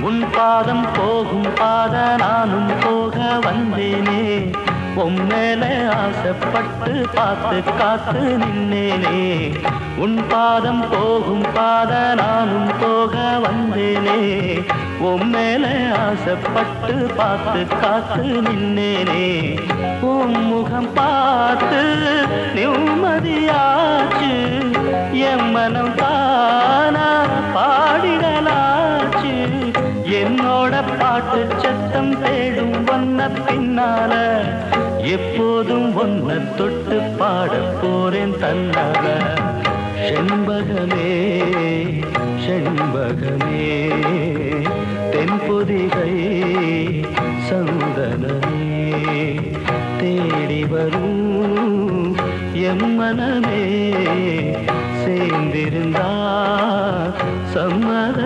உன் பாதம் போகும் பாத நானும் போக வந்தேனே உம்மேல ஆசைப்பட்டு பார்த்து காத்து நின்னேனே உன் பாதம் போகும் பாத நானும் போக வந்தேனே உம்மேல ஆசைப்பட்டு பார்த்து காத்து நின்னேனே உன் முகம் பார்த்து நிம்மதியாச்சு என் மனம் தானா பாடிடலாச்சு என்னோட பாட்டு சத்தம் தேடும் ஒன்ன பின்னால எப்போதும் ஒன்ன தொட்டு பாட போறேன் தன்னால செண்பகமே செண்பகமே தென்பொதிகை சந்தனமே தேடி வரும் எம்மனமே சேர்ந்திருந்தா சம்மத